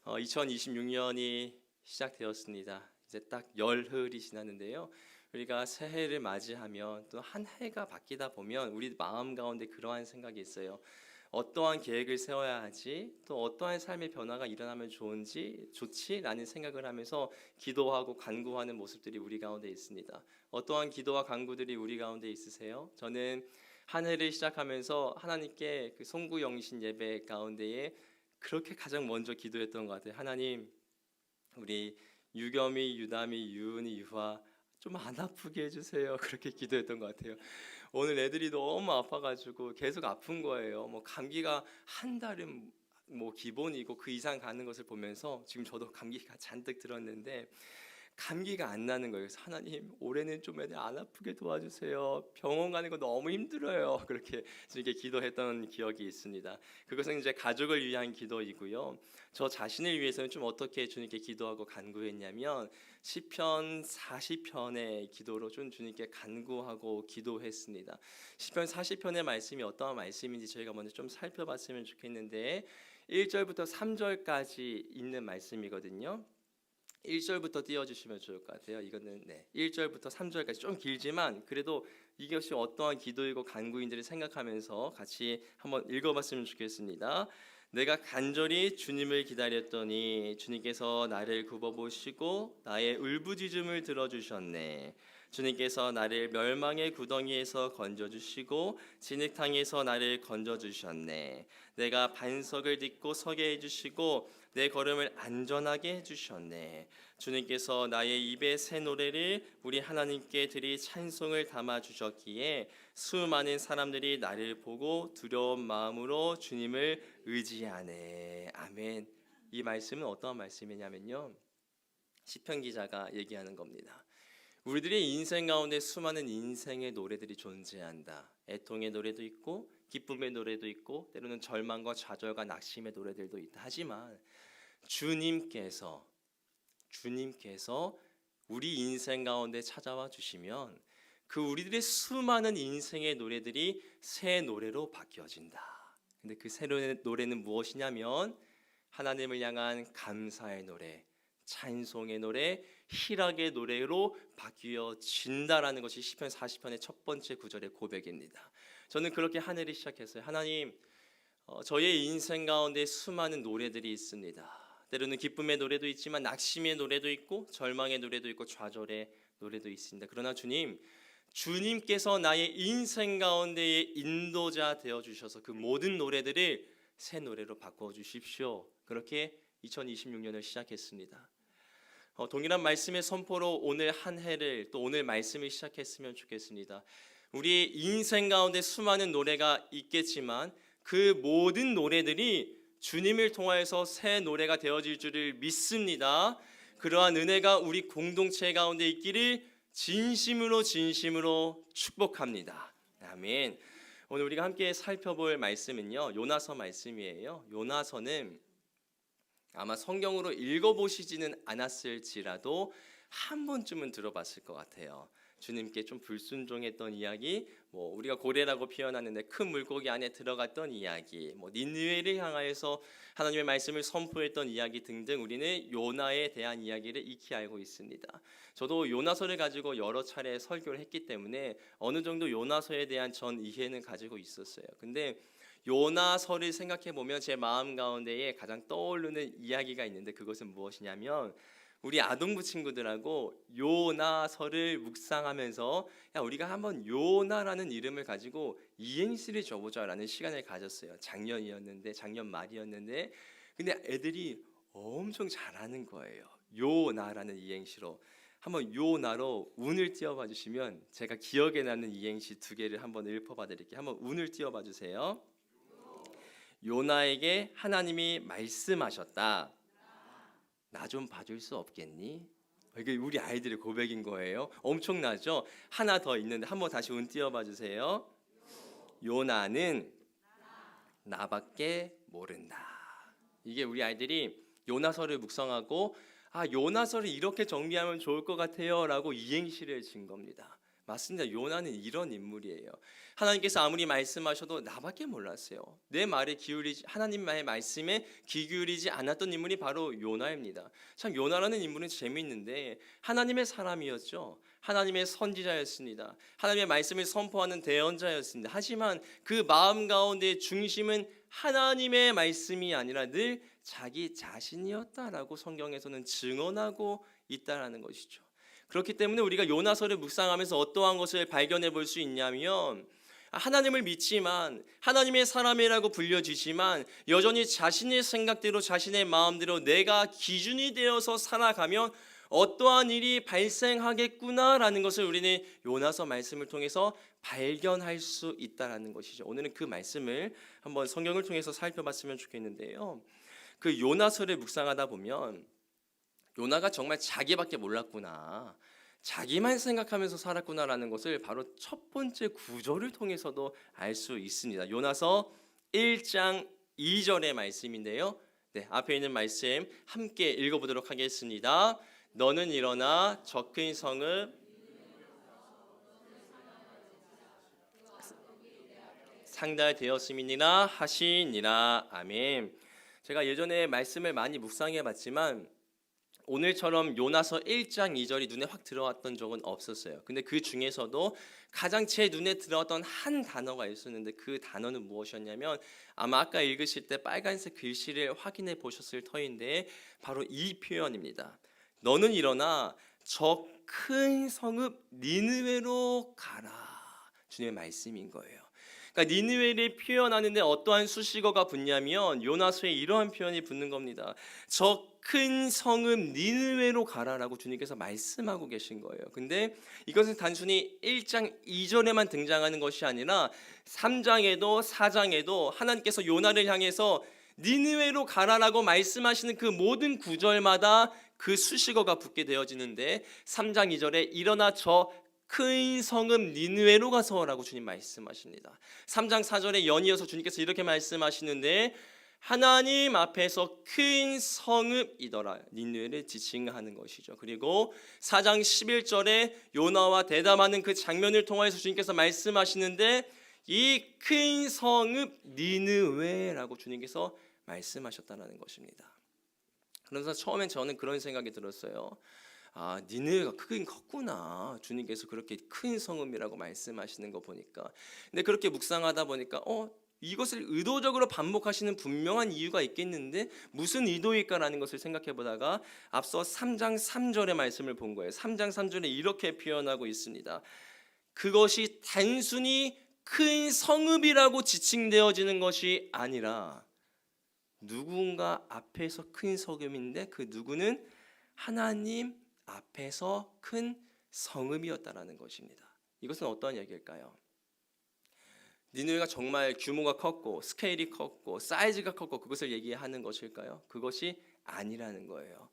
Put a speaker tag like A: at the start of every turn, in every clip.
A: 2026년이 시작되었습니다. 이제 딱 열흘이 지났는데요. 우리가 새해를 맞이하면 또 한 해가 바뀌다 보면 우리 마음 가운데 그러한 생각이 있어요. 어떠한 계획을 세워야 하지? 또 어떠한 삶의 변화가 일어나면 좋지라는 생각을 하면서 기도하고 간구하는 모습들이 우리 가운데 있습니다. 어떠한 기도와 간구들이 우리 가운데 있으세요? 저는 한 해를 시작하면서 하나님께 그 송구영신 예배 가운데에 그렇게 가장 먼저 기도했던 것 같아요. 하나님, 우리 유겸이, 유담이, 유은이, 유화 좀 안 아프게 해주세요. 그렇게 기도했던 것 같아요. 오늘 애들이 너무 아파가지고 계속 아픈 거예요. 뭐 감기가 한 달은 뭐 기본이고 그 이상 가는 것을 보면서 지금 저도 감기가 잔뜩 들었는데 감기가 안 나는 거예요. 그래서 하나님, 올해는 좀 애들 안 아프게 도와주세요. 병원 가는 거 너무 힘들어요. 그렇게 주님께 기도했던 기억이 있습니다. 그것은 이제 가족을 위한 기도이고요. 저 자신을 위해서는 좀 어떻게 주님께 기도하고 간구했냐면 시편 40편의 기도로 좀 주님께 간구하고 기도했습니다. 시편 40편의 말씀이 어떠한 말씀인지 저희가 먼저 좀 살펴봤으면 좋겠는데 1절부터 3절까지 있는 말씀이거든요. 1절부터 띄워주시면 좋을 것 같아요. 이거는 1절부터 3절까지 좀 길지만 그래도 이것이 어떠한 기도이고 간구인지를 생각하면서 같이 한번 읽어봤으면 좋겠습니다. 내가 간절히 주님을 기다렸더니 주님께서 나를 굽어보시고 나의 울부짖음을 들어주셨네. 주님께서 나를 멸망의 구덩이에서 건져주시고 진흙탕에서 나를 건져주셨네. 내가 반석을 딛고 서게 해주시고 내 걸음을 안전하게 해주셨네. 주님께서 나의 입에 새 노래를 우리 하나님께 드릴 찬송을 담아주셨기에 수많은 사람들이 나를 보고 두려운 마음으로 주님을 의지하네. 아멘. 이 말씀은 어떠한 말씀이냐면요, 시편 기자가 얘기하는 겁니다. 우리들의 인생 가운데 수많은 인생의 노래들이 존재한다. 애통의 노래도 있고 기쁨의 노래도 있고 때로는 절망과 좌절과 낙심의 노래들도 있다. 하지만 주님께서 우리 인생 가운데 찾아와 주시면 그 우리들의 수많은 인생의 노래들이 새 노래로 바뀌어진다. 근데 그 새 노래는 무엇이냐면 하나님을 향한 감사의 노래, 찬송의 노래, 희락의 노래로 바뀌어진다라는 것이 시편 40편의 첫 번째 구절의 고백입니다. 저는 그렇게 한 해를 시작했어요. 하나님, 저의 인생 가운데 수많은 노래들이 있습니다. 때로는 기쁨의 노래도 있지만 낙심의 노래도 있고 절망의 노래도 있고 좌절의 노래도 있습니다. 그러나 주님께서 나의 인생 가운데의 인도자 되어주셔서 그 모든 노래들을 새 노래로 바꿔주십시오. 그렇게 2026년을 시작했습니다. 동일한 말씀의 선포로 오늘 한 해를 또 오늘 말씀을 시작했으면 좋겠습니다. 우리 인생 가운데 수많은 노래가 있겠지만 그 모든 노래들이 주님을 통하여서 새 노래가 되어질 줄을 믿습니다. 그러한 은혜가 우리 공동체 가운데 있기를 진심으로 축복합니다. 아멘. 오늘 우리가 함께 살펴볼 말씀은요, 요나서 말씀이에요. 요나서는 아마 성경으로 읽어보시지는 않았을지라도 한 번쯤은 들어봤을 것 같아요. 주님께 좀 불순종했던 이야기, 우리가 고래라고 표현하는데 큰 물고기 안에 들어갔던 이야기, 니느웨를 향하여서 하나님의 말씀을 선포했던 이야기 등등 우리는 요나에 대한 이야기를 익히 알고 있습니다. 저도 요나서를 가지고 여러 차례 설교를 했기 때문에 어느 정도 요나서에 대한 전 이해는 가지고 있었어요. 근데 요나서를 생각해 보면 제 마음 가운데에 가장 떠오르는 이야기가 있는데 그것은 무엇이냐면 우리 아동부 친구들하고 요나서를 묵상하면서 우리가 한번 요나라는 이름을 가지고 이행시를 줘보자라는 시간을 가졌어요. 작년 말이었는데 근데 애들이 엄청 잘하는 거예요. 요나라는 이행시로. 한번 요나로 운을 띄워봐 주시면 제가 기억에 남는 이행시 2개를 한번 읊어봐 드릴게요. 한번 운을 띄워봐 주세요. 요나에게 하나님이 말씀하셨다. 나 좀 봐줄 수 없겠니? 이게 우리 아이들의 고백인 거예요. 엄청나죠? 하나 더 있는데 한번 다시 운 띄워봐 주세요. 요나는 나밖에 모른다. 이게 우리 아이들이 요나서를 묵상하고 요나서를 이렇게 정리하면 좋을 것 같아요 라고 이행시를 진 겁니다. 맞습니다. 요나는 이런 인물이에요. 하나님께서 아무리 말씀하셔도 나밖에 몰랐어요. 내 말에 기울이지 하나님의 말씀에 귀 기울이지 않았던 인물이 바로 요나입니다. 참 요나라는 인물은 재미있는데 하나님의 사람이었죠. 하나님의 선지자였습니다. 하나님의 말씀을 선포하는 대언자였습니다. 하지만 그 마음 가운데 중심은 하나님의 말씀이 아니라 늘 자기 자신이었다라고 성경에서는 증언하고 있다라는 것이죠. 그렇기 때문에 우리가 요나서를 묵상하면서 어떠한 것을 발견해 볼 수 있냐면 하나님을 믿지만 하나님의 사람이라고 불려지지만 여전히 자신의 생각대로 자신의 마음대로 내가 기준이 되어서 살아가면 어떠한 일이 발생하겠구나라는 것을 우리는 요나서 말씀을 통해서 발견할 수 있다라는 것이죠. 오늘은 그 말씀을 한번 성경을 통해서 살펴봤으면 좋겠는데요. 그 요나서를 묵상하다 보면 요나가 정말 자기밖에 몰랐구나, 자기만 생각하면서 살았구나라는 것을 바로 첫 번째 구절을 통해서도 알 수 있습니다. 요나서 1장 2절의 말씀인데요. 네, 앞에 있는 말씀 함께 읽어보도록 하겠습니다. 너는 일어나 저 큰 성읍 상달되었음이니라 하시니라. 아멘. 제가 예전에 말씀을 많이 묵상해 봤지만 오늘처럼 요나서 1장 2절이 눈에 확 들어왔던 적은 없었어요. 근데 그 중에서도 가장 제 눈에 들어왔던 한 단어가 있었는데 그 단어는 무엇이었냐면 아마 아까 읽으실 때 빨간색 글씨를 확인해 보셨을 터인데 바로 이 표현입니다. 너는 일어나 저 큰 성읍 니느웨로 가라. 주님의 말씀인 거예요. 그러니까 니느웨를 표현하는데 어떠한 수식어가 붙냐면 요나서에 이러한 표현이 붙는 겁니다. 저 큰 성읍 니느웨로 가라라고 주님께서 말씀하고 계신 거예요. 근데 이것은 단순히 1장 2절에만 등장하는 것이 아니라 3장에도 4장에도 하나님께서 요나를 향해서 니느웨로 가라라고 말씀하시는 그 모든 구절마다 그 수식어가 붙게 되어지는데 3장 2절에 일어나 저 큰 성읍 니느웨로 가서라고 주님 말씀하십니다. 3장 4절에 연이어서 주님께서 이렇게 말씀하시는데 하나님 앞에서 큰 성읍이더라. 니느웨를 지칭하는 것이죠. 그리고 4장 11절에 요나와 대담하는 그 장면을 통해서 주님께서 말씀하시는데 이 큰 성읍 니느웨라고 주님께서 말씀하셨다는 것입니다. 그래서 처음엔 저는 그런 생각이 들었어요. 아, 니느웨가 크긴 컸구나. 주님께서 그렇게 큰 성읍이라고 말씀하시는 거 보니까. 근데 그렇게 묵상하다 보니까 이것을 의도적으로 반복하시는 분명한 이유가 있겠는데 무슨 의도일까라는 것을 생각해 보다가 앞서 3장 3절의 말씀을 본 거예요. 3장 3절에 이렇게 표현하고 있습니다. 그것이 단순히 큰 성읍이라고 지칭되어지는 것이 아니라 누군가 앞에서 큰 성읍인데 그 누구는 하나님 앞에서 큰 성읍이었다라는 것입니다. 이것은 어떠한 얘기일까요? 니느웨가 정말 규모가 컸고 스케일이 컸고 사이즈가 컸고 그것을 얘기하는 것일까요? 그것이 아니라는 거예요.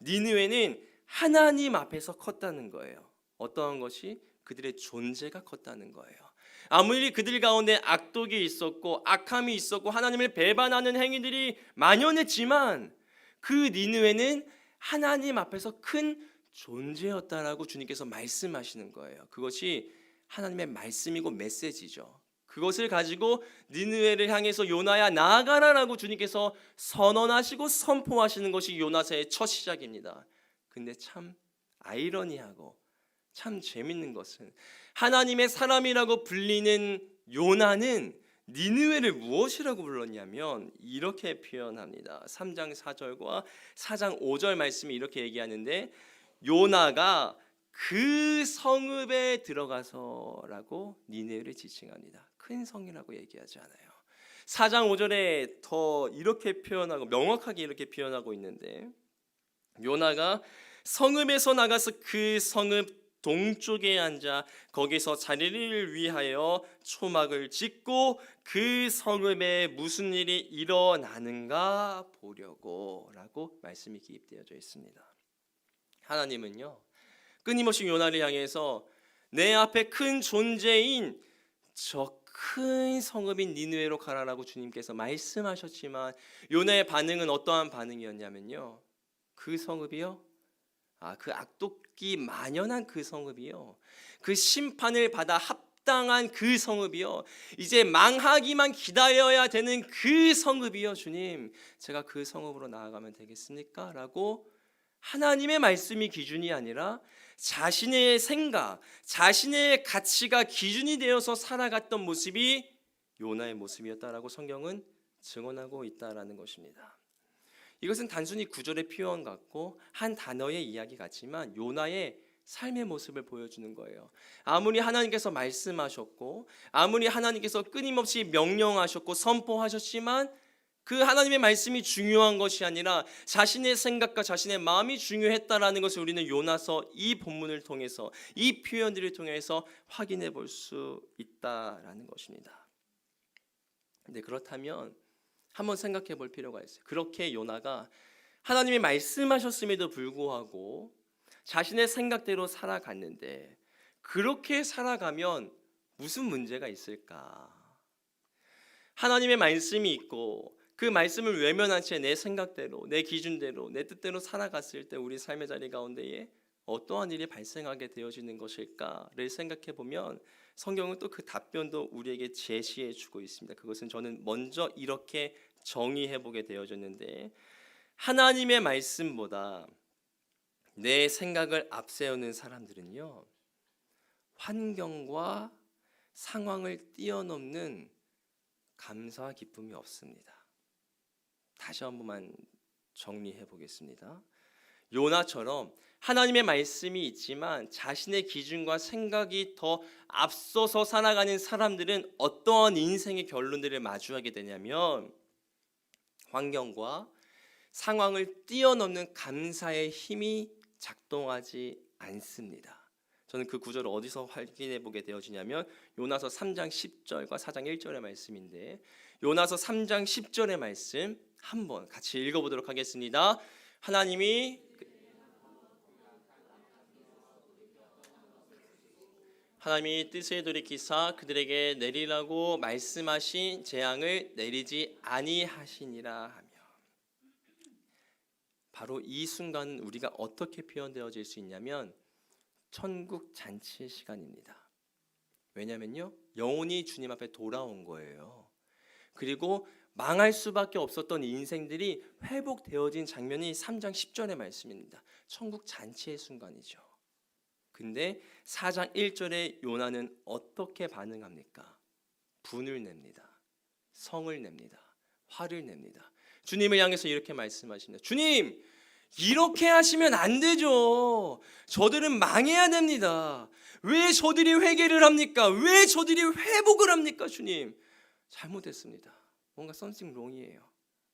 A: 니느웨는 하나님 앞에서 컸다는 거예요. 어떠한 것이? 그들의 존재가 컸다는 거예요. 아무리 그들 가운데 악독이 있었고 악함이 있었고 하나님을 배반하는 행위들이 만연했지만 그 니느웨는 하나님 앞에서 큰 존재였다라고 주님께서 말씀하시는 거예요. 그것이 하나님의 말씀이고 메시지죠. 그것을 가지고 니느웨를 향해서 요나야 나아가라라고 주님께서 선언하시고 선포하시는 것이 요나서의 첫 시작입니다. 근데 참 아이러니하고 참 재밌는 것은 하나님의 사람이라고 불리는 요나는 니느웨를 무엇이라고 불렀냐면 이렇게 표현합니다. 3장 4절과 4장 5절 말씀이 이렇게 얘기하는데 요나가 그 성읍에 들어가서라고 니느웨를 지칭합니다. 큰 성이라고 얘기하지 않아요. 4장 5절에 더 이렇게 표현하고 명확하게 이렇게 표현하고 있는데 요나가 성읍에서 나가서 그 성읍 동쪽에 앉아 거기서 자리를 위하여 초막을 짓고 그 성읍에 무슨 일이 일어나는가 보려고 라고 말씀이 기입되어져 있습니다. 하나님은요 끊임없이 요나를 향해서 내 앞에 큰 존재인 저 큰 성읍인 니느웨로 가라라고 주님께서 말씀하셨지만 요나의 반응은 어떠한 반응이었냐면요 그 성읍이요? 그 악독이 만연한 그 성읍이요, 그 심판을 받아 합당한 그 성읍이요, 이제 망하기만 기다려야 되는 그 성읍이요, 주님, 제가 그 성읍으로 나아가면 되겠습니까? 라고 하나님의 말씀이 기준이 아니라 자신의 생각, 자신의 가치가 기준이 되어서 살아갔던 모습이 요나의 모습이었다라고 성경은 증언하고 있다라는 것입니다. 이것은 단순히 구절의 표현 같고 한 단어의 이야기 같지만 요나의 삶의 모습을 보여주는 거예요. 아무리 하나님께서 말씀하셨고 아무리 하나님께서 끊임없이 명령하셨고 선포하셨지만 그 하나님의 말씀이 중요한 것이 아니라 자신의 생각과 자신의 마음이 중요했다라는 것을 우리는 요나서 이 본문을 통해서, 이 표현들을 통해서 확인해 볼 수 있다라는 것입니다. 근데 그렇다면 한번 생각해 볼 필요가 있어요. 그렇게 요나가 하나님이 말씀하셨음에도 불구하고 자신의 생각대로 살아갔는데, 그렇게 살아가면 무슨 문제가 있을까? 하나님의 말씀이 있고 그 말씀을 외면한 채 내 생각대로, 내 기준대로, 내 뜻대로 살아갔을 때 우리 삶의 자리 가운데에 어떠한 일이 발생하게 되어지는 것일까를 생각해 보면 성경은 또 그 답변도 우리에게 제시해 주고 있습니다. 그것은 저는 먼저 이렇게 정의해 보게 되어졌는데, 하나님의 말씀보다 내 생각을 앞세우는 사람들은요, 환경과 상황을 뛰어넘는 감사와 기쁨이 없습니다. 다시 한 번만 정리해 보겠습니다. 요나처럼 하나님의 말씀이 있지만 자신의 기준과 생각이 더 앞서서 살아가는 사람들은 어떠한 인생의 결론들을 마주하게 되냐면 환경과 상황을 뛰어넘는 감사의 힘이 작동하지 않습니다. 저는 그 구절을 어디서 확인해 보게 되어지냐면 요나서 3장 10절과 4장 1절의 말씀인데, 요나서 3장 10절의 말씀 한번 같이 읽어보도록 하겠습니다. 하나님이 뜻을 돌이키사 그들에게 내리라고 말씀하신 재앙을 내리지 아니하시니라 하며, 바로 이 순간 우리가 어떻게 표현되어질 수 있냐면 천국 잔치 시간입니다. 왜냐면요, 영혼이 주님 앞에 돌아온 거예요. 그리고 망할 수밖에 없었던 인생들이 회복되어진 장면이 3장 10절의 말씀입니다. 천국 잔치의 순간이죠. 근데 4장 1절에 요나는 어떻게 반응합니까? 분을 냅니다. 성을 냅니다. 화를 냅니다. 주님을 향해서 이렇게 말씀하십니다. 주님, 이렇게 하시면 안 되죠. 저들은 망해야 됩니다. 왜 저들이 회개를 합니까? 왜 저들이 회복을 합니까? 주님, 잘못했습니다. 뭔가 something wrong이에요.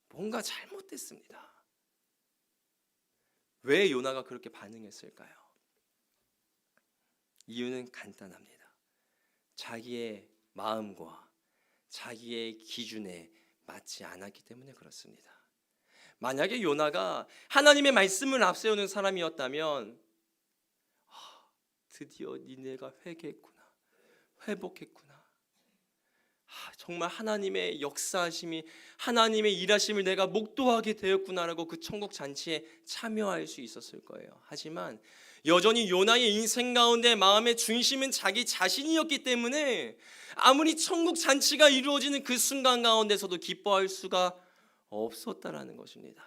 A: 뭔가 잘못됐습니다. 왜 요나가 그렇게 반응했을까요? 이유는 간단합니다. 자기의 마음과 자기의 기준에 맞지 않았기 때문에 그렇습니다. 만약에 요나가 하나님의 말씀을 앞세우는 사람이었다면 드디어 니네가 회개했구나, 회복했구나, 정말 하나님의 역사하심이, 하나님의 일하심을 내가 목도하게 되었구나라고 그 천국 잔치에 참여할 수 있었을 거예요. 하지만 여전히 요나의 인생 가운데 마음의 중심은 자기 자신이었기 때문에 아무리 천국 잔치가 이루어지는 그 순간 가운데서도 기뻐할 수가 없었다라는 것입니다.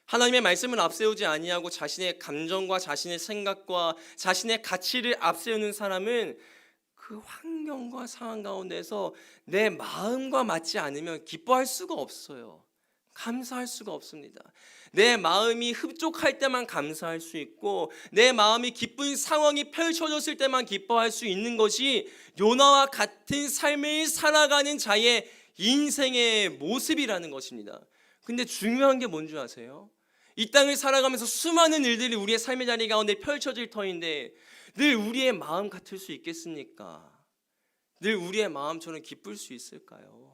A: 하나님의 말씀을 앞세우지 아니하고 자신의 감정과 자신의 생각과 자신의 가치를 앞세우는 사람은 그 환경과 상황 가운데서 내 마음과 맞지 않으면 기뻐할 수가 없어요. 감사할 수가 없습니다. 내 마음이 흡족할 때만 감사할 수 있고 내 마음이 기쁜 상황이 펼쳐졌을 때만 기뻐할 수 있는 것이 요나와 같은 삶을 살아가는 자의 인생의 모습이라는 것입니다. 근데 중요한 게 뭔지 아세요? 이 땅을 살아가면서 수많은 일들이 우리의 삶의 자리 가운데 펼쳐질 터인데 늘 우리의 마음 같을 수 있겠습니까? 늘 우리의 마음처럼 기쁠 수 있을까요?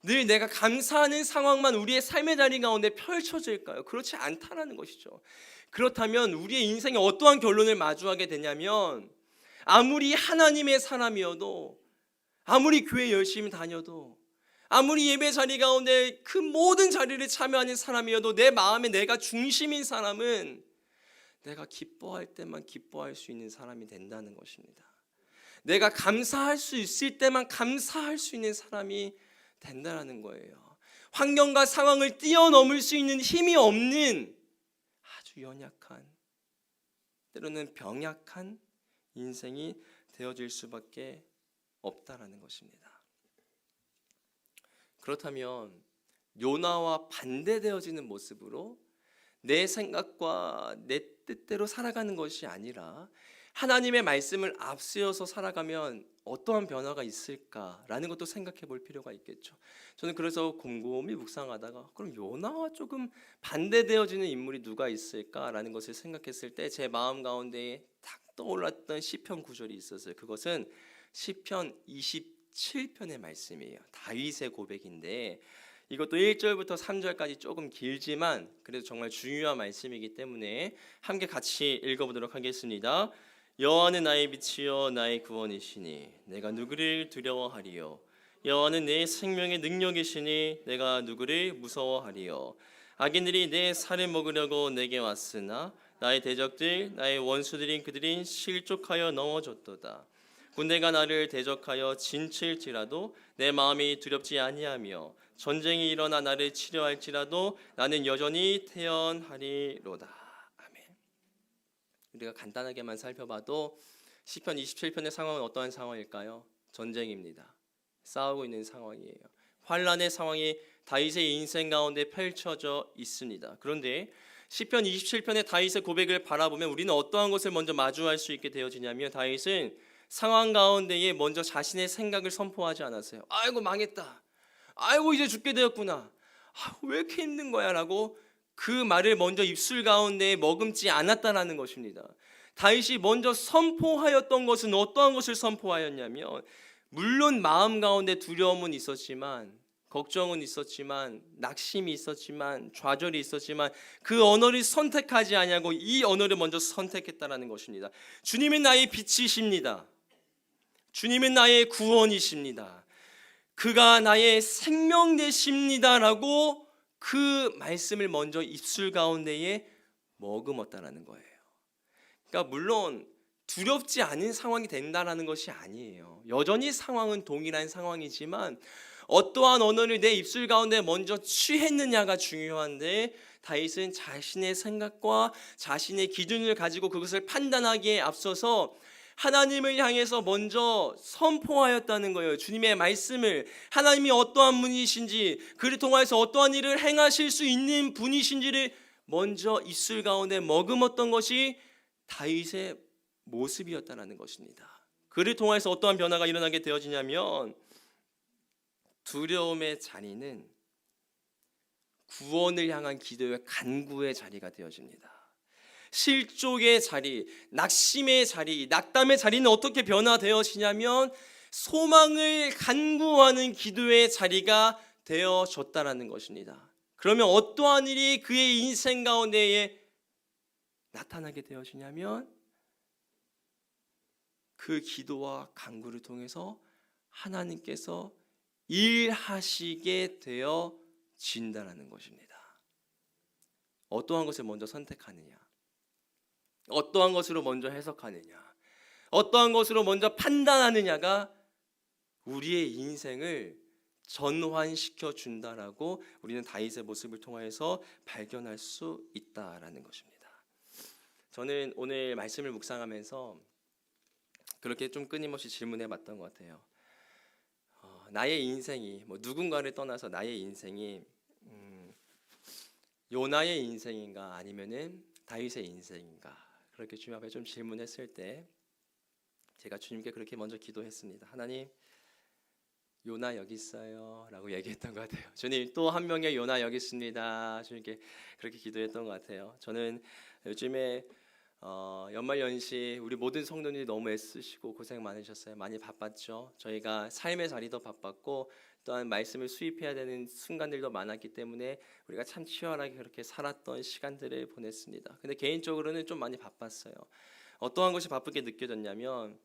A: 늘 내가 감사하는 상황만 우리의 삶의 자리 가운데 펼쳐질까요? 그렇지 않다라는 것이죠. 그렇다면 우리의 인생에 어떠한 결론을 마주하게 되냐면 아무리 하나님의 사람이어도, 아무리 교회 열심히 다녀도, 아무리 예배 자리 가운데 그 모든 자리를 참여하는 사람이어도 내 마음에 내가 중심인 사람은 내가 기뻐할 때만 기뻐할 수 있는 사람이 된다는 것입니다. 내가 감사할 수 있을 때만 감사할 수 있는 사람이 된다는 거예요. 환경과 상황을 뛰어넘을 수 있는 힘이 없는 아주 연약한, 때로는 병약한 인생이 되어질 수밖에 없다라는 것입니다. 그렇다면 요나와 반대되어지는 모습으로 내 생각과 내 뜻대로 살아가는 것이 아니라 하나님의 말씀을 앞세워서 살아가면 어떠한 변화가 있을까라는 것도 생각해 볼 필요가 있겠죠. 저는 그래서 곰곰이 묵상하다가 그럼 요나와 조금 반대되어지는 인물이 누가 있을까라는 것을 생각했을 때 제 마음 가운데에 딱 떠올랐던 시편 구절이 있었어요. 그것은 시편 27편의 말씀이에요. 다윗의 고백인데 이것도 1절부터 3절까지 조금 길지만 그래도 정말 중요한 말씀이기 때문에 함께 같이 읽어보도록 하겠습니다. 여호와는 나의 빛이요 나의 구원이시니 내가 누구를 두려워하리요. 여호와는 내 생명의 능력이시니 내가 누구를 무서워하리요. 악인들이 내 살을 먹으려고 내게 왔으나 나의 대적들 나의 원수들인 그들이 실족하여 넘어졌도다. 군대가 나를 대적하여 진칠지라도 내 마음이 두렵지 아니하며 전쟁이 일어나 나를 치려할지라도 나는 여전히 태연하리로다. 아멘. 우리가 간단하게만 살펴봐도 시편 27편의 상황은 어떠한 상황일까요? 전쟁입니다. 싸우고 있는 상황이에요. 환란의 상황이 다윗의 인생 가운데 펼쳐져 있습니다. 그런데 시편 27편의 다윗의 고백을 바라보면 우리는 어떠한 것을 먼저 마주할 수 있게 되어지냐면 다윗은 상황 가운데에 먼저 자신의 생각을 선포하지 않았어요. 아이고 망했다. 아이고 이제 죽게 되었구나. 왜 이렇게 힘든 거야 라고 그 말을 먼저 입술 가운데 머금지 않았다라는 것입니다. 다윗이 먼저 선포하였던 것은 어떠한 것을 선포하였냐면 물론 마음 가운데 두려움은 있었지만 걱정은 있었지만 낙심이 있었지만 좌절이 있었지만 그 언어를 선택하지 아니하고 이 언어를 먼저 선택했다라는 것입니다. 주님은 나의 빛이십니다. 주님은 나의 구원이십니다. 그가 나의 생명 되십니다라고 그 말씀을 먼저 입술 가운데에 머금었다라는 거예요. 그러니까 물론 두렵지 않은 상황이 된다라는 것이 아니에요. 여전히 상황은 동일한 상황이지만 어떠한 언어를 내 입술 가운데 먼저 취했느냐가 중요한데 다윗은 자신의 생각과 자신의 기준을 가지고 그것을 판단하기에 앞서서 하나님을 향해서 먼저 선포하였다는 거예요. 주님의 말씀을, 하나님이 어떠한 분이신지, 그를 통해서 어떠한 일을 행하실 수 있는 분이신지를 먼저 입술 가운데 머금었던 것이 다윗의 모습이었다는 것입니다. 그를 통해서 어떠한 변화가 일어나게 되어지냐면 두려움의 자리는 구원을 향한 기도의 간구의 자리가 되어집니다. 실족의 자리, 낙심의 자리, 낙담의 자리는 어떻게 변화되어지냐면 소망을 간구하는 기도의 자리가 되어졌다라는 것입니다. 그러면 어떠한 일이 그의 인생 가운데에 나타나게 되어지냐면 그 기도와 간구를 통해서 하나님께서 일하시게 되어진다라는 것입니다. 어떠한 것을 먼저 선택하느냐, 어떠한 것으로 먼저 해석하느냐, 어떠한 것으로 먼저 판단하느냐가 우리의 인생을 전환시켜 준다라고 우리는 다윗의 모습을 통해서 발견할 수 있다라는 것입니다. 저는 오늘 말씀을 묵상하면서 그렇게 좀 끊임없이 질문해 봤던 것 같아요. 나의 인생이 누군가를 떠나서 나의 인생이 요나의 인생인가 아니면은 다윗의 인생인가, 그렇게 주님 앞에 좀 질문했을 때 제가 주님께 그렇게 먼저 기도했습니다. 하나님, 요나 여기 있어요 라고 얘기했던 것 같아요. 주님, 또 한 명의 요나 여기 있습니다. 주님께 그렇게 기도했던 것 같아요. 저는 요즘에 연말연시 우리 모든 성도님이 너무 애쓰시고 고생 많으셨어요. 많이 바빴죠. 저희가 삶의 자리도 바빴고 또한 말씀을 수입해야 되는 순간들도 많았기 때문에 우리가 참 치열하게 그렇게 살았던 시간들을 보냈습니다. 근데 개인적으로는 좀 많이 바빴어요. 어떠한 것이 바쁘게 느껴졌냐면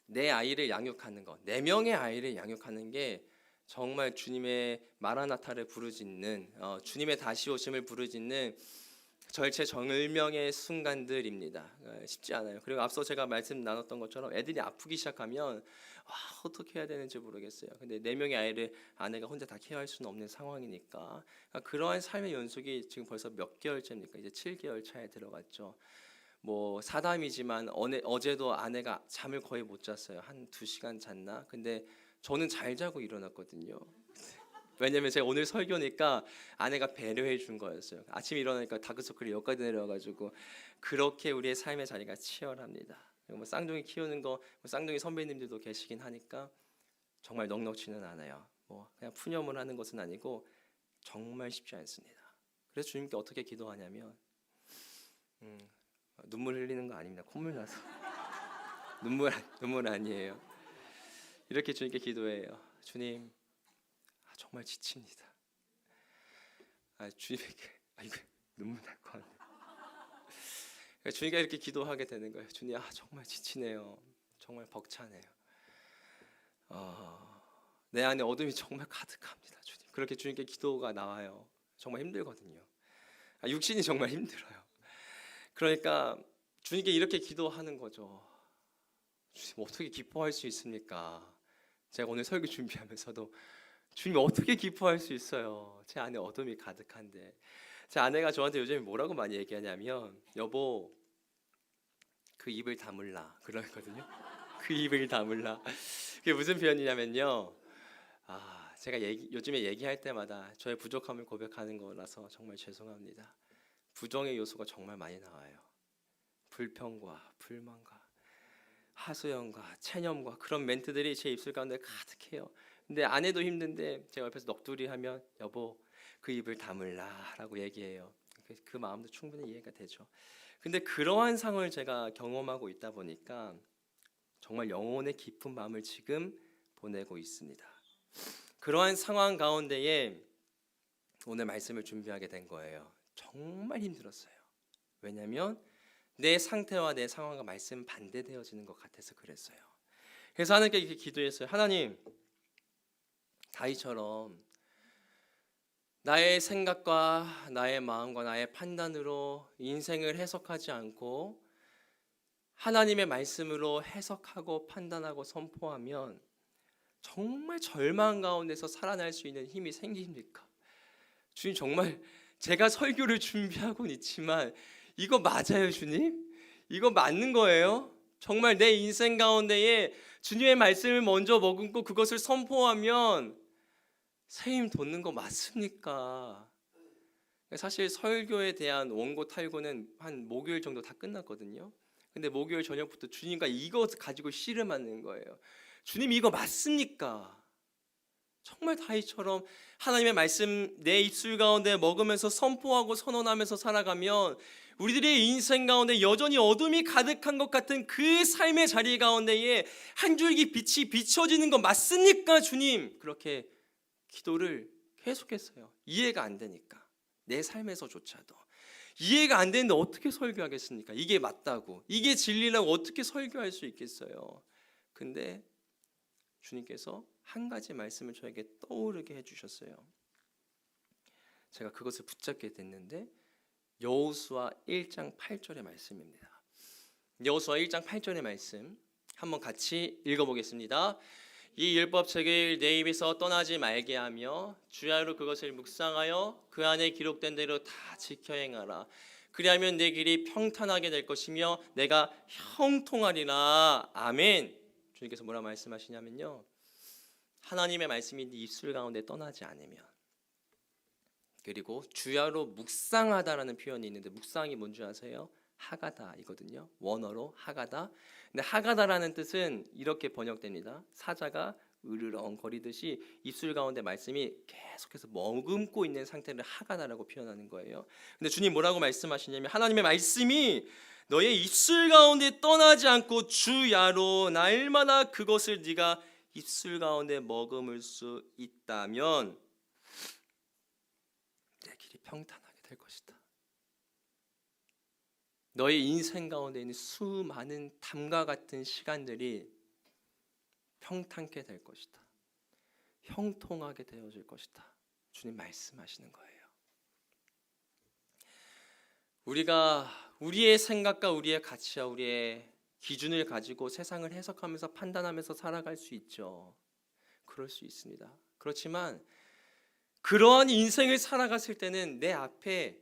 A: 내 아이를 양육하는 것, 4명의 아이를 양육하는 게 정말 주님의 마라나타를 부르짖는, 주님의 다시 오심을 부르짖는 절체절명의 순간들입니다. 쉽지 않아요. 그리고 앞서 제가 말씀 나눴던 것처럼 애들이 아프기 시작하면 어떻게 해야 되는지 모르겠어요. 근데 4명의 아이를 아내가 혼자 다 케어할 수는 없는 상황이니까 그러한 삶의 연속이 지금 벌써 몇 개월째입니까? 이제 7개월 차에 들어갔죠. 뭐 사담이지만 어제도 아내가 잠을 거의 못 잤어요. 한 2시간 잤나? 근데 저는 잘 자고 일어났거든요. 왜냐면 제가 오늘 설교니까 아내가 배려해 준 거였어요. 아침에 일어나니까 다크서클이 여기까지 내려와가지고 그렇게 우리의 삶의 자리가 치열합니다. 뭐 쌍둥이 키우는 거, 뭐 쌍둥이 선배님들도 계시긴 하니까 정말 넉넉지는 않아요. 뭐 그냥 푸념을 하는 것은 아니고 정말 쉽지 않습니다. 그래서 주님께 어떻게 기도하냐면 눈물 흘리는 거 아닙니다. 콧물 나서 눈물 아니에요. 이렇게 주님께 기도해요. 주님, 정말 지칩니다. 주님에게 이거 눈물 날 것 같네. 주님께 이렇게 기도하게 되는 거예요. 주님, 정말 지치네요. 정말 벅차네요. 내 안에 어둠이 정말 가득합니다. 주님, 그렇게 주님께 기도가 나와요. 정말 힘들거든요. 육신이 정말 힘들어요. 그러니까 주님께 이렇게 기도하는 거죠. 주님, 어떻게 기뻐할 수 있습니까? 제가 오늘 설교 준비하면서도 주님 어떻게 기뻐할 수 있어요? 제 안에 어둠이 가득한데. 제 아내가 저한테 요즘에 뭐라고 많이 얘기하냐면, 여보 그 입을 다물라 그러거든요. 그 입을 다물라. 그게 무슨 표현이냐면요, 제가 요즘에 얘기할 때마다 저의 부족함을 고백하는 거라서 정말 죄송합니다. 부정의 요소가 정말 많이 나와요. 불평과 불만과 하소연과 체념과 그런 멘트들이 제 입술 가운데 가득해요. 근데 아내도 힘든데 제가 옆에서 넋두리 하면 여보 그 입을 다물라 라고 얘기해요. 그 마음도 충분히 이해가 되죠. 근데 그러한 상황을 제가 경험하고 있다 보니까 정말 영혼의 깊은 마음을 지금 보내고 있습니다. 그러한 상황 가운데에 오늘 말씀을 준비하게 된 거예요. 정말 힘들었어요. 왜냐하면 내 상태와 내 상황과 말씀 반대되어지는 것 같아서 그랬어요. 그래서 하나님께 이렇게 기도했어요. 하나님, 다윗처럼 나의 생각과 나의 마음과 나의 판단으로 인생을 해석하지 않고 하나님의 말씀으로 해석하고 판단하고 선포하면 정말 절망 가운데서 살아날 수 있는 힘이 생깁니까? 주님, 정말 제가 설교를 준비하고는 있지만 이거 맞아요, 주님? 이거 맞는 거예요? 정말 내 인생 가운데에 주님의 말씀을 먼저 머금고 그것을 선포하면 새 힘 돋는 거 맞습니까? 사실 설교에 대한 원고 탈고는 한 목요일 정도 다 끝났거든요. 근데 목요일 저녁부터 주님과 이거 가지고 씨름하는 거예요. 주님, 이거 맞습니까? 정말 다윗처럼 하나님의 말씀 내 입술 가운데 먹으면서 선포하고 선언하면서 살아가면 우리들의 인생 가운데 여전히 어둠이 가득한 것 같은 그 삶의 자리 가운데에 한 줄기 빛이 비춰지는 거 맞습니까, 주님? 그렇게 기도를 계속했어요. 이해가 안 되니까. 내 삶에서조차도 이해가 안 되는데 어떻게 설교하겠습니까? 이게 맞다고, 이게 진리라고 어떻게 설교할 수 있겠어요? 근데 주님께서 한 가지 말씀을 저에게 떠오르게 해주셨어요. 제가 그것을 붙잡게 됐는데 여호수아 1장 8절의 말씀입니다. 여호수아 1장 8절의 말씀 한번 같이 읽어보겠습니다. 이 율법책을 내 입에서 떠나지 말게 하며 주야로 그것을 묵상하여 그 안에 기록된 대로 다 지켜 행하라. 그리하면 내 길이 평탄하게 될 것이며 내가 형통하리라. 아멘. 주님께서 뭐라 말씀하시냐면요, 하나님의 말씀이 네 입술 가운데 떠나지 않으면, 그리고 주야로 묵상하다라는 표현이 있는데 묵상이 뭔지 아세요? 하가다이거든요. 원어로 하가다. 근데 하가다라는 뜻은 이렇게 번역됩니다. 사자가 으르렁거리듯이 입술 가운데 말씀이 계속해서 머금고 있는 상태를 하가다라고 표현하는 거예요. 근데 주님 뭐라고 말씀하시냐면 하나님의 말씀이 너의 입술 가운데 떠나지 않고 주야로 날마다 그것을 네가 입술 가운데 머금을 수 있다면 내 길이 평탄하게 될 것이다. 너의 인생 가운데 있는 수많은 담과 같은 시간들이 평탄케 될 것이다. 형통하게 되어질 것이다. 주님 말씀하시는 거예요. 우리가 우리의 생각과 우리의 가치와 우리의 기준을 가지고 세상을 해석하면서 판단하면서 살아갈 수 있죠. 그럴 수 있습니다. 그렇지만 그러한 인생을 살아갔을 때는 내 앞에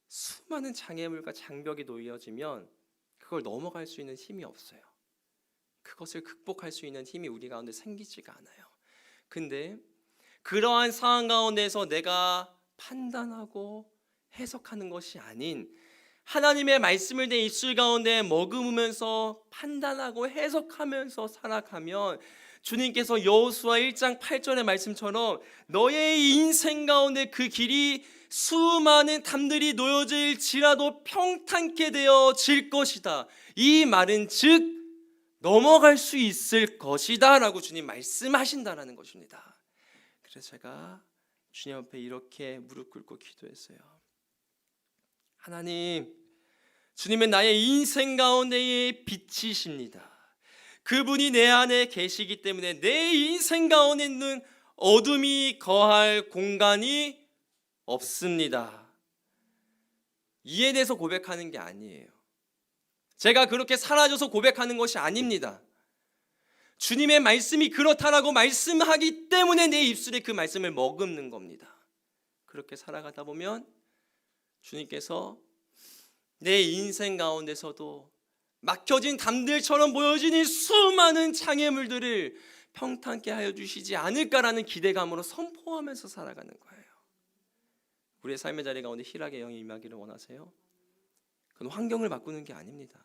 A: 수많은 장애물과 장벽이 놓여지면 그걸 넘어갈 수 있는 힘이 없어요. 그것을 극복할 수 있는 힘이 우리 가운데 생기지가 않아요. 근데 그러한 상황 가운데서 내가 판단하고 해석하는 것이 아닌 하나님의 말씀을 내 입술 가운데 머금으면서 판단하고 해석하면서 살아가면 주님께서 여호수아 1장 8절의 말씀처럼 너의 인생 가운데 그 길이 수많은 담들이 놓여질지라도 평탄케 되어질 것이다. 이 말은 즉 넘어갈 수 있을 것이다 라고 주님 말씀하신다라는 것입니다. 그래서 제가 주님 앞에 이렇게 무릎 꿇고 기도했어요. 하나님, 주님은 나의 인생 가운데의 빛이십니다. 그분이 내 안에 계시기 때문에 내 인생 가운데 있는 어둠이 거할 공간이 없습니다. 이해돼서 고백하는 게 아니에요. 제가 그렇게 사라져서 고백하는 것이 아닙니다. 주님의 말씀이 그렇다라고 말씀하기 때문에 내 입술에 그 말씀을 머금는 겁니다. 그렇게 살아가다 보면 주님께서 내 인생 가운데서도 막혀진 담들처럼 보여지는 수많은 장애물들을 평탄케 하여 주시지 않을까라는 기대감으로 선포하면서 살아가는 거예요. 우리의 삶의 자리 가운데 희락의 영이 임하기를 원하세요? 그건 환경을 바꾸는 게 아닙니다.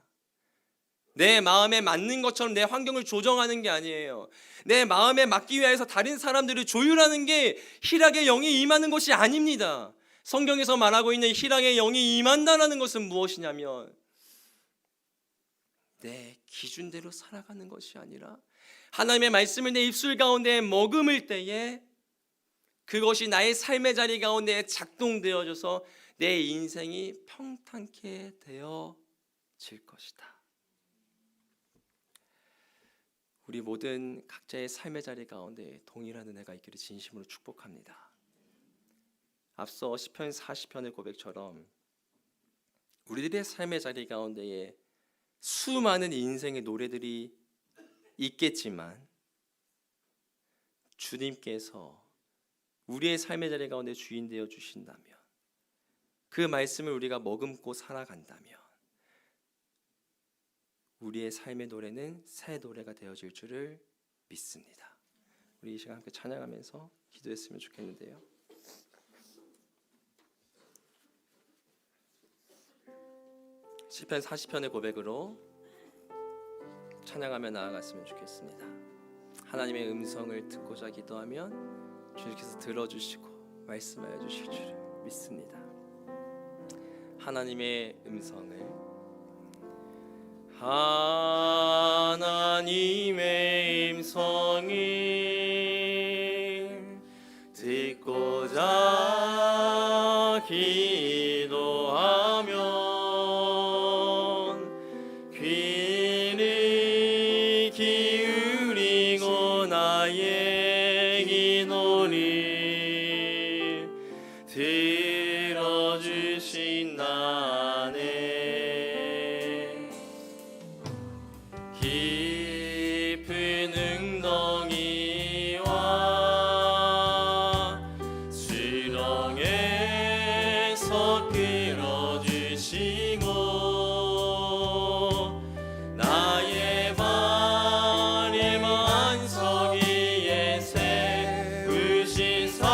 A: 내 마음에 맞는 것처럼 내 환경을 조정하는 게 아니에요. 내 마음에 맞기 위해서 다른 사람들을 조율하는 게 희락의 영이 임하는 것이 아닙니다. 성경에서 말하고 있는 희락의 영이 임한다는 것은 무엇이냐면 내 기준대로 살아가는 것이 아니라 하나님의 말씀을 내 입술 가운데 머금을 때에 그것이 나의 삶의 자리 가운데 작동되어져서 내 인생이 평탄케 되어질 것이다. 우리 모든 각자의 삶의 자리 가운데 동일한 은혜가 있기를 진심으로 축복합니다. 앞서 시편 40편의 고백처럼 우리들의 삶의 자리 가운데에 수많은 인생의 노래들이 있겠지만 주님께서 우리의 삶의 자리 가운데 주인 되어 주신다면 그 말씀을 우리가 머금고 살아간다면 우리의 삶의 노래는 새 노래가 되어질 줄을 믿습니다. 우리 이 시간 함께 찬양하면서 기도했으면 좋겠는데요. 시편 40편의 고백으로 찬양하며 나아갔으면 좋겠습니다. 하나님의 음성을 듣고자 기도하면 주님께서 들어주시고 말씀하여 주실 줄을 믿습니다. 하나님의 음성을 하나님의 음성을 듣고자 기도하면 귀를 기울이고 나의 기도를 들어주신다네. 깊은 웅덩이와 수렁에서 끌어주시고 나의 발을 반석 위에 세우시사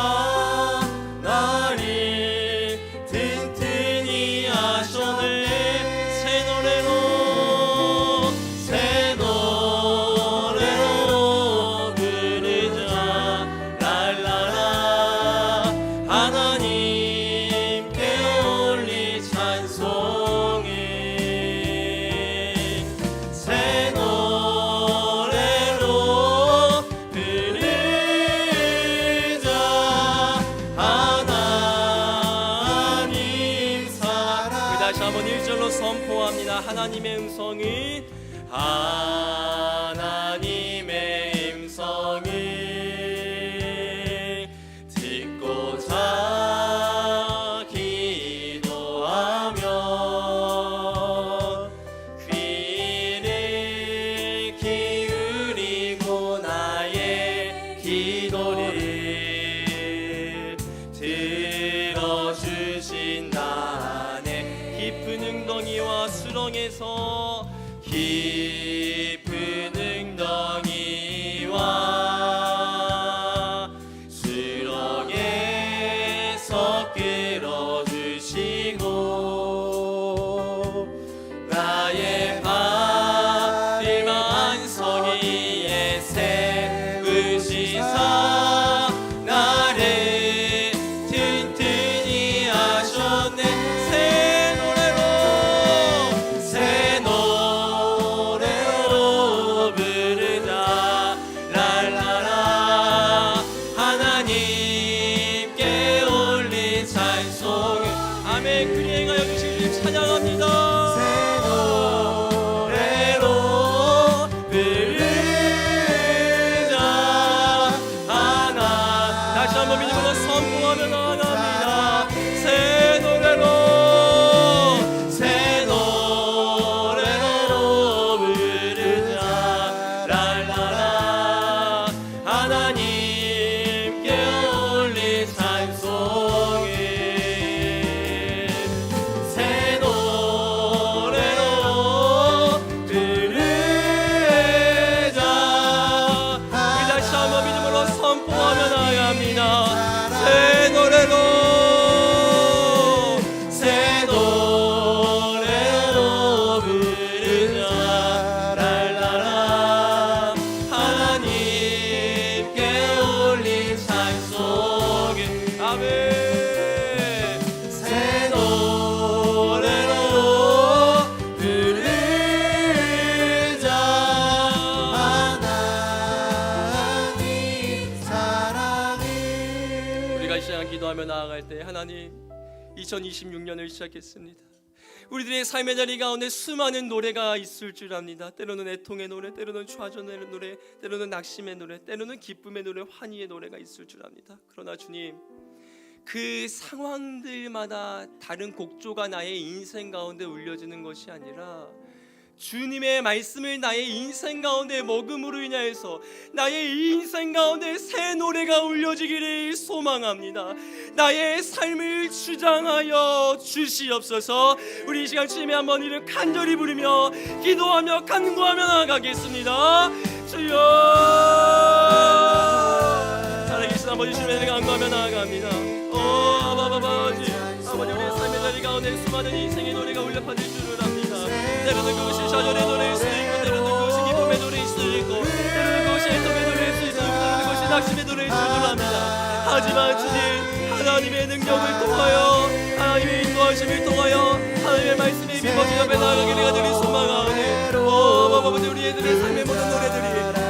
A: 나를 튼튼히 하셨네. 새 노래로 부르자 랄라라. 하나님께 올리 찬송을 새 노래로 부르자. 하나님 사랑. 다시 한번 1절로 선포합니다. 하나님의 음성을 하나님의 음성을 듣고자 기도하며 수렁에서 깊은 웅덩이와 수렁에서 끌어주시고 나의 발을 반석위에 세우시사 나를 튼튼히 하셨네. 새 노래로 부르자 랄라라. 하나님께 올린 찬송을 아멘. 그리 행하여 주신 주 찬양합니다. 새 노래로 부르자 하나. 다시 한번 믿음으로 선포하며 나아갑니다. 새 노래로 부르자 랄라라. 하나님께 올린 찬송을 새 노래로 부르자. 우리 다시 한번 믿음으로 선포하며 나아갑니다. 새 노래로 부르자 랄라라. 하나님께 올린 찬송을 아멘. 새 노래로 부르자
B: 하나님 사랑을.
A: 우리가 이 시간 기도하며 나아갈 때 하나님 2026년을 시작했습니다. 우리들의 삶의 자리 가운데 수많은 노래가 있을 줄 압니다. 때로는 애통의 노래, 때로는 좌절의 노래, 때로는 낙심의 노래, 때로는 기쁨의 노래, 환희의 노래가 있을 줄 압니다. 그러나 주님, 그 상황들마다 다른 곡조가 나의 인생 가운데 울려지는 것이 아니라 주님의 말씀을 나의 인생 가운데 먹음으로 인하여서 나의 인생 가운데 새 노래가 울려지기를 소망합니다. 나의 삶을 주장하여 주시옵소서. 우리 이 시간 주님의 한번 이를 간절히 부르며 기도하며 간구하며 나아가겠습니다. 주여, 살아계신 아버지 주님의 간구하며 나아갑니다. 아버지 우리의 삶의 자리 가운데 수많은 인생의 노래가 울려 퍼질 줄을 압니다. 때로는 그것이 좌절의 노래일 수도 있고, 때로는 그것이 기쁨의 노래일 수도 있고, 때로는 그것이 애통의 노래일 수도 있고, 때로는 그것이 낙심의 노래일 수도 합니다. 하지만 주님, 하나님의 능력을 통하여, 하나님의 인도하심을 통하여 하나님의 말씀에 믿어지 옆에 나아가기를 간절히 소망하오니 아버지 우리들의 삶의 모든 노래들이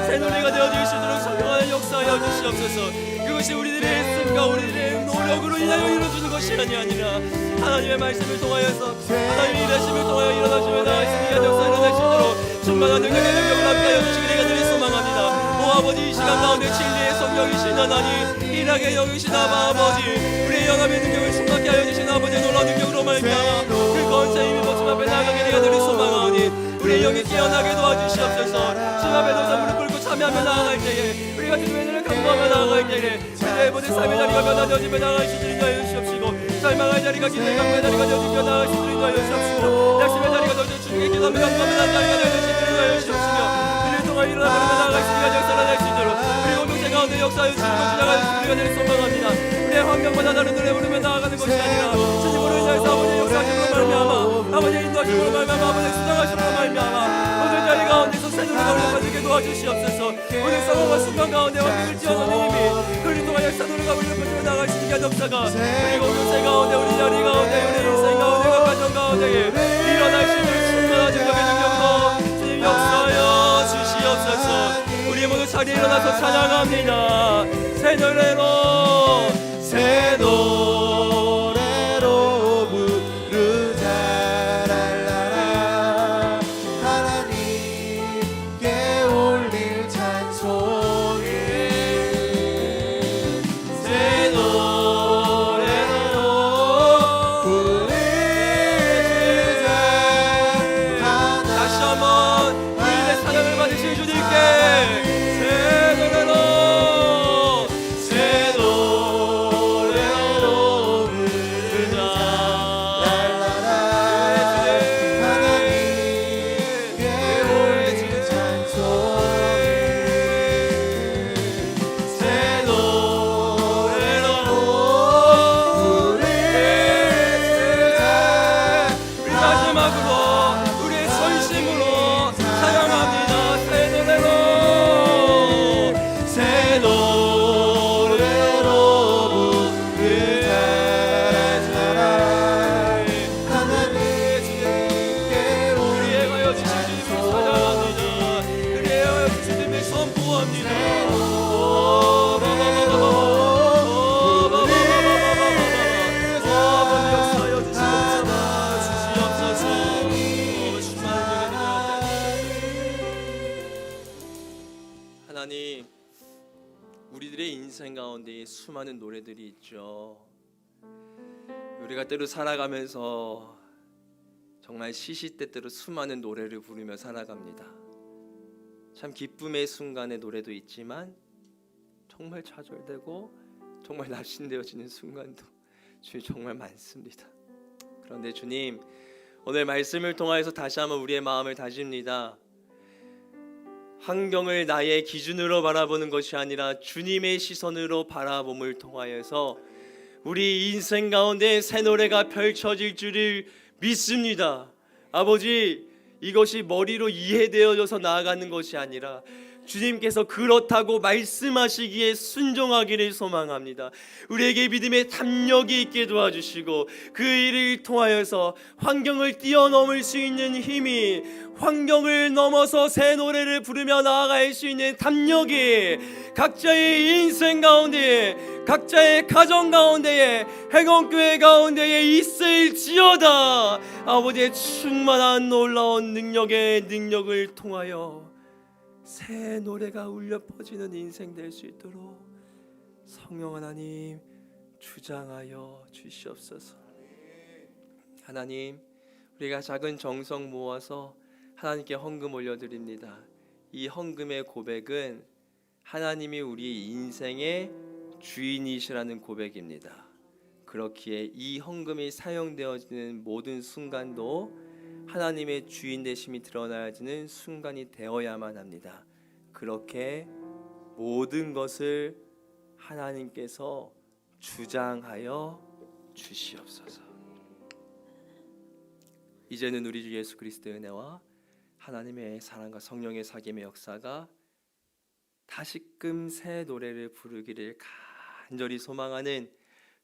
A: 새 노래가 되어질 수 있도록 성령하여 역사하여 주시옵소서. 그것이 우리들의 애씀과 우리들의 노력으로 인하여 이루어지는 것이 아니라 하나님의 말씀을 통하여서 하나님의 일하심을 통하여 일어나시며 나아가시는 역사 일어나시도록 충만한 능력의 능력을 함께하여 주시기를 간절히 소망합니다. 오 아버지, 이 시간 가운데 진리의 성령이신 하나님, 일하게 여기신 아버지, 우리의 영감의 능력을 충만케 하여 주신 아버지의 놀라운 능력으로 말미암아 그 권세 힘이 모습 앞에 나아가기를 간절히 소망하오니 우리의 영이 깨어나게 도와주시옵소서. 주님 앞에 동사 무릎 꿇고 참여하며 나아갈 때에 우리가 주님의 눈을 감동하며 나아갈 때에 우리의 모든 삶의 자리가 변화되어지며 나아갈 수 있도록 인도하여 주시옵시고, 절망의 자리가 기도의 강구의 자리가 되어지며 나아갈 수 있도록 인도하여 주시옵시고, 낙심의 자리가 되어져 주님께 기도하며 간구하며 나아갈 자리가 되어질 수 있도록 인도하여 주시옵시며, 그를 통하여 일어나버리며 나아갈 수 있도록 역사를 할 수 있도록 우리 공동체 가운데 역사하여 주시고 지나갈 수 있도록 간절히 소망합니다. 우리의 환경마다 다른 노래 부르며 나아가는 것이 아니라 주님으로 인하여서 아버지의 역사하심으로 말미암아 아버지의 인도하심으로 말미암아 아버지의 수장하심으로 말미암아 모든 자리 가운데서 새 노래가 울려퍼지게 도와주시옵소서. 모든 상황과 순간 가운데 환경을 뛰어넘는 힘이 그를 통하여 새 노래가 울려퍼지며 나아갈 수 있게 역사가 우리 공동체 가운데 우리 자리 가운데 우리 인생 가운데 각 가정 가운데에 일어날 수 있는 충만한 능력의 능력으로 주님 역사하여 주시옵소서. 우리 모두 자리에 일어나서 찬양합니다. 새 노래로
B: 부르자 랄라라. 하나님께 올릴 찬송을
A: 새 노래로
B: 부르자.
A: 다시 한번 우리의 사랑을 받으실 주님께 새 노래로 인생 가운데 수많은 노래들이 있죠. 우리가 때로 살아가면서 정말 시시때때로 수많은 노래를 부르며 살아갑니다. 참 기쁨의 순간의 노래도 있지만 정말 좌절되고 정말 낙심되어지는 순간도 주님 정말 많습니다. 그런데 주님, 오늘 말씀을 통하여서 다시 한번 우리의 마음을 다집니다. 환경을 나의 기준으로 바라보는 것이 아니라 주님의 시선으로 바라봄을 통하여서 우리 인생 가운데 새 노래가 펼쳐질 줄을 믿습니다. 아버지, 이것이 머리로 이해되어져서 나아가는 것이 아니라 주님께서 그렇다고 말씀하시기에 순종하기를 소망합니다. 우리에게 믿음의 담력이 있게 도와주시고 그 일을 통하여서 환경을 뛰어넘을 수 있는 힘이, 환경을 넘어서 새 노래를 부르며 나아갈 수 있는 담력이 각자의 인생 가운데, 각자의 가정 가운데에, 행원교회 가운데에 있을지어다. 아버지의 충만한 놀라운 능력을 통하여 새 노래가 울려 퍼지는 인생 될 수 있도록 성령 하나님 주장하여 주시옵소서. 하나님, 우리가 작은 정성 모아서 하나님께 헌금 올려드립니다. 이 헌금의 고백은 하나님이 우리 인생의 주인이시라는 고백입니다. 그렇기에 이 헌금이 사용되어지는 모든 순간도 하나님의 주인 되심이 드러나지는 순간이 되어야만 합니다. 그렇게 모든 것을 하나님께서 주장하여 주시옵소서. 이제는 우리 주 예수 그리스도의 은혜와 하나님의 사랑과 성령의 사귐의 역사가 다시금 새 노래를 부르기를 간절히 소망하는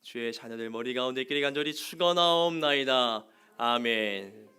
A: 주의 자녀들 머리 가운데 있기를 간절히 축원하옵나이다. 아멘.